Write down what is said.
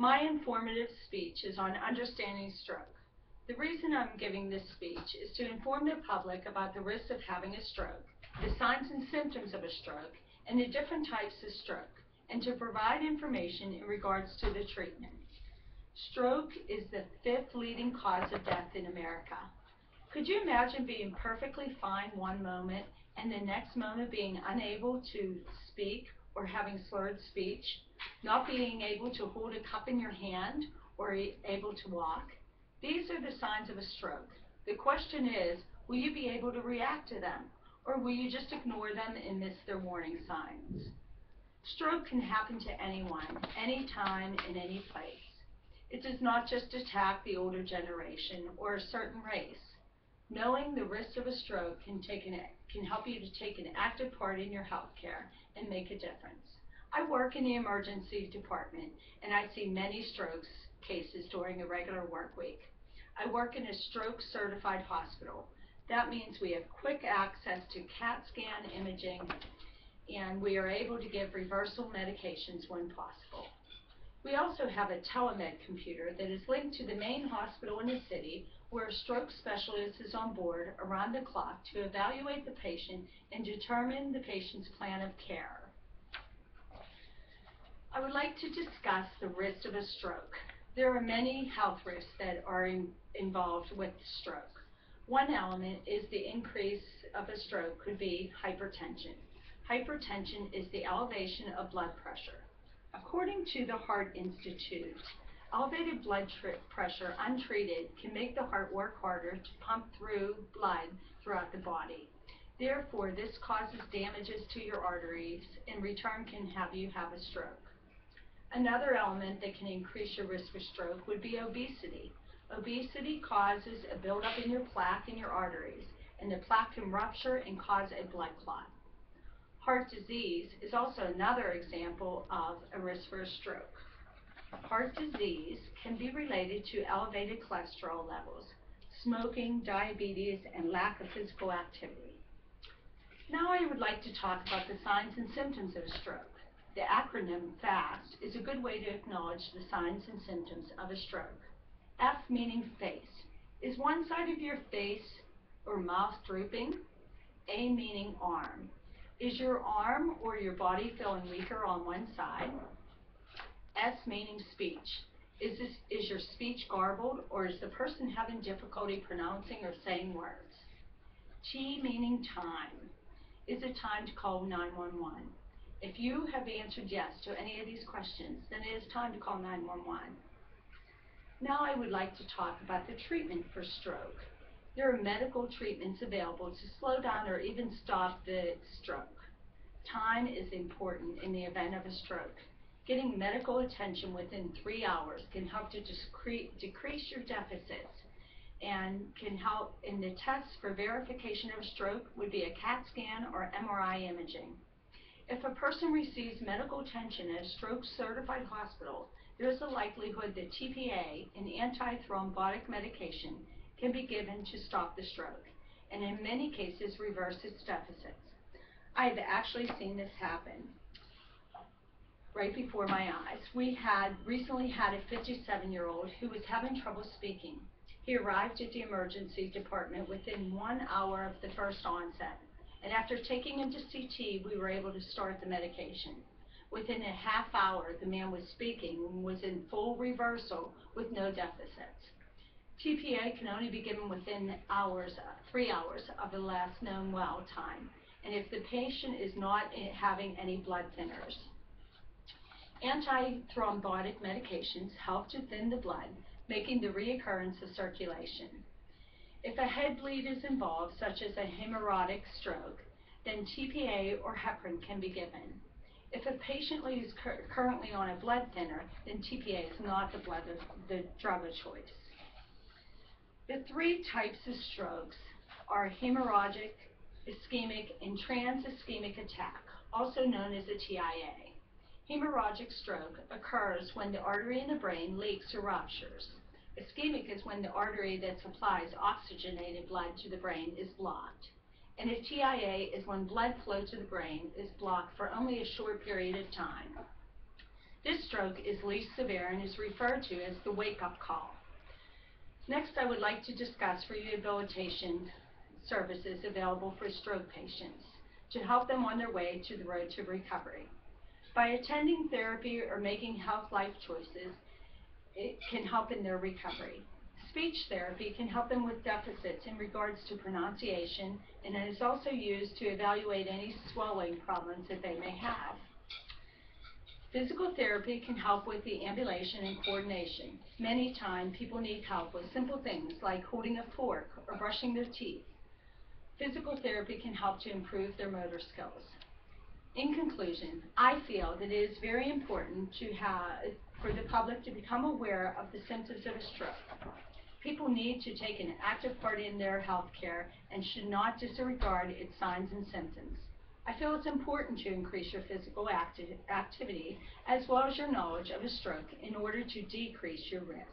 My informative speech is on understanding stroke. The reason I'm giving this speech is to inform the public about the risks of having a stroke, the signs and symptoms of a stroke, and the different types of stroke, and to provide information in regards to the treatment. Stroke is the 5th leading cause of death in America. Could you imagine being perfectly fine one moment and the next moment being unable to speak or having slurred speech, not being able to hold a cup in your hand or able to walk? These are the signs of a stroke. The question is, will you be able to react to them, or will you just ignore them and miss their warning signs? Stroke can happen to anyone, anytime, in any place. It does not just attack the older generation or a certain race. Knowing the risks of a stroke can help you to take an active part in your health care and make a difference. I work in the emergency department, and I see many stroke cases during a regular work week. I work in a stroke certified hospital. That means we have quick access to CAT scan imaging, and we are able to give reversal medications when possible. We also have a telemed computer that is linked to the main hospital in the city, where a stroke specialist is on board around the clock to evaluate the patient and determine the patient's plan of care. I would like to discuss the risks of a stroke. There are many health risks that are involved with stroke. One element is the increase of a stroke could be hypertension. Hypertension is the elevation of blood pressure. According to the Heart Institute, elevated blood pressure untreated can make the heart work harder to pump through blood throughout the body. Therefore, this causes damages to your arteries, in return can have you have a stroke. Another element that can increase your risk for stroke would be obesity. Obesity causes a buildup in your plaque in your arteries, and the plaque can rupture and cause a blood clot. Heart disease is also another example of a risk for a stroke. Heart disease can be related to elevated cholesterol levels, smoking, diabetes, and lack of physical activity. Now I would like to talk about the signs and symptoms of a stroke. The acronym FAST is a good way to acknowledge the signs and symptoms of a stroke. F meaning face. Is one side of your face or mouth drooping? A meaning arm. Is your arm or your body feeling weaker on one side? S meaning speech. Is your speech garbled, or is the person having difficulty pronouncing or saying words? T meaning time. Is it time to call 911? If you have answered yes to any of these questions, then it is time to call 911. Now I would like to talk about the treatment for stroke. There are medical treatments available to slow down or even stop the stroke. Time is important in the event of a stroke. Getting medical attention within 3 hours can help to decrease your deficits and can help in the tests for verification of a stroke would be a CAT scan or MRI imaging. If a person receives medical attention at a stroke certified hospital, there is a likelihood that TPA, an antithrombotic medication, can be given to stop the stroke, and in many cases reverse its deficits. I have actually seen this happen right before my eyes. We recently had a 57-year-old who was having trouble speaking. He arrived at the emergency department within 1 hour of the first onset, and after taking him to CT, we were able to start the medication. Within a half hour, the man was speaking and was in full reversal with no deficits. TPA can only be given within 3 hours of the last known well time, and if the patient is not having any blood thinners. Antithrombotic medications help to thin the blood, making the reoccurrence of circulation. If a head bleed is involved, such as a hemorrhagic stroke, then TPA or heparin can be given. If a patient is currently on a blood thinner, then TPA is not the drug of choice. The 3 types of strokes are hemorrhagic, ischemic, and trans-ischemic attack, also known as a TIA. Hemorrhagic stroke occurs when the artery in the brain leaks or ruptures. Ischemic is when the artery that supplies oxygenated blood to the brain is blocked. And a TIA is when blood flow to the brain is blocked for only a short period of time. This stroke is least severe and is referred to as the wake-up call. Next, I would like to discuss rehabilitation services available for stroke patients to help them on their way to the road to recovery. By attending therapy or making health life choices, it can help in their recovery. Speech therapy can help them with deficits in regards to pronunciation, and it is also used to evaluate any swallowing problems that they may have. Physical therapy can help with the ambulation and coordination. Many times, people need help with simple things like holding a fork or brushing their teeth. Physical therapy can help to improve their motor skills. In conclusion, I feel that it is very important for the public to become aware of the symptoms of a stroke. People need to take an active part in their health care and should not disregard its signs and symptoms. I feel it's important to increase your physical activity as well as your knowledge of a stroke in order to decrease your risk.